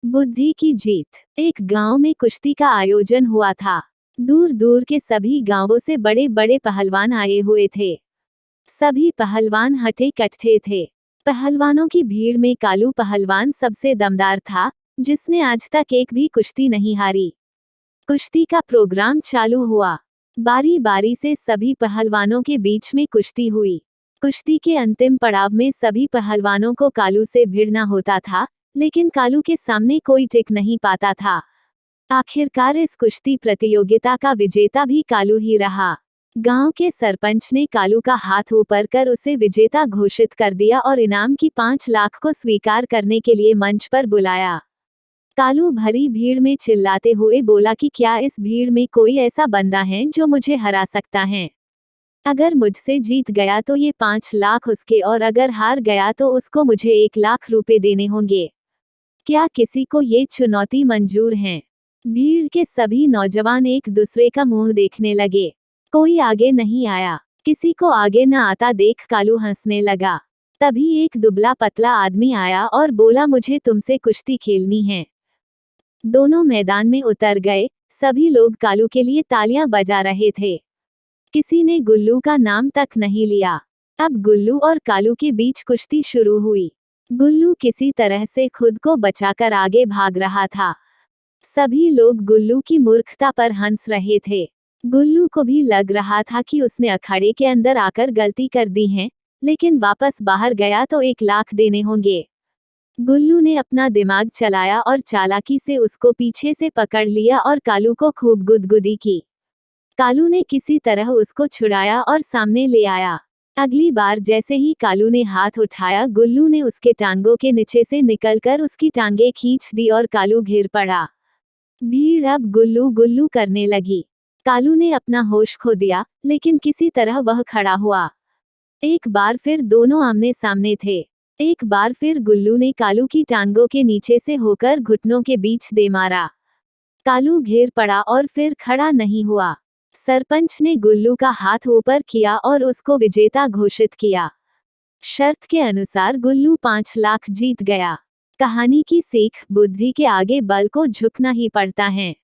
बुद्धि की जीत। एक गांव में कुश्ती का आयोजन हुआ था। दूर दूर के सभी गांवों से बड़े बड़े पहलवान आए हुए थे। सभी पहलवान हटे कट्ठे थे। पहलवानों की भीड़ में कालू पहलवान सबसे दमदार था, जिसने आज तक एक भी कुश्ती नहीं हारी। कुश्ती का प्रोग्राम चालू हुआ। बारी बारी से सभी पहलवानों के बीच में कुश्ती हुई। कुश्ती के अंतिम पड़ाव में सभी पहलवानों को कालू से भिड़ना होता था, लेकिन कालू के सामने कोई टिक नहीं पाता था। आखिरकार इस कुश्ती प्रतियोगिता का विजेता भी कालू ही रहा। गांव के सरपंच ने कालू का हाथ ऊपर कर उसे विजेता घोषित कर दिया और इनाम की 5 लाख को स्वीकार करने के लिए मंच पर बुलाया। कालू भरी भीड़ में चिल्लाते हुए बोला कि क्या इस भीड़ में कोई ऐसा बंदा है जो मुझे हरा सकता है? अगर मुझसे जीत गया तो ये 5 लाख उसके और अगर हार गया तो उसको मुझे 1 लाख रुपए देने होंगे। क्या किसी को ये चुनौती मंजूर है? भीड़ के सभी नौजवान एक दूसरे का मुंह देखने लगे। कोई आगे नहीं आया। किसी को आगे न आता देख कालू हंसने लगा। तभी एक दुबला पतला आदमी आया और बोला, मुझे तुमसे कुश्ती खेलनी है। दोनों मैदान में उतर गए। सभी लोग कालू के लिए तालियां बजा रहे थे। किसी ने गुल्लू का नाम तक नहीं लिया। अब गुल्लू और कालू के बीच कुश्ती शुरू हुई। गुल्लू किसी तरह से खुद को बचाकर आगे भाग रहा था। सभी लोग गुल्लू की मूर्खता पर हंस रहे थे। गुल्लू को भी लग रहा था कि उसने अखाड़े के अंदर आकर गलती कर दी है, लेकिन वापस बाहर गया तो 1 लाख देने होंगे। गुल्लू ने अपना दिमाग चलाया और चालाकी से उसको पीछे से पकड़ लिया और कालू को खूब गुदगुदी की। कालू ने किसी तरह उसको छुड़ाया और सामने ले आया। अगली बार जैसे ही कालू ने हाथ उठाया, गुल्लू ने उसके टांगों के नीचे से निकलकर उसकी टांगें खींच दी और कालू गिर पड़ा। भीड़ अब गुल्लू गुल्लू करने लगी। कालू ने अपना होश खो दिया, लेकिन किसी तरह वह खड़ा हुआ। एक बार फिर दोनों आमने सामने थे। एक बार फिर गुल्लू ने कालू की टांगों के नीचे से होकर घुटनों के बीच दे मारा। कालू गिर पड़ा और फिर खड़ा नहीं हुआ। सरपंच ने गुल्लू का हाथ ऊपर किया और उसको विजेता घोषित किया। शर्त के अनुसार गुल्लू 5 लाख जीत गया। कहानी की सीख, बुद्धि के आगे बल को झुकना ही पड़ता है।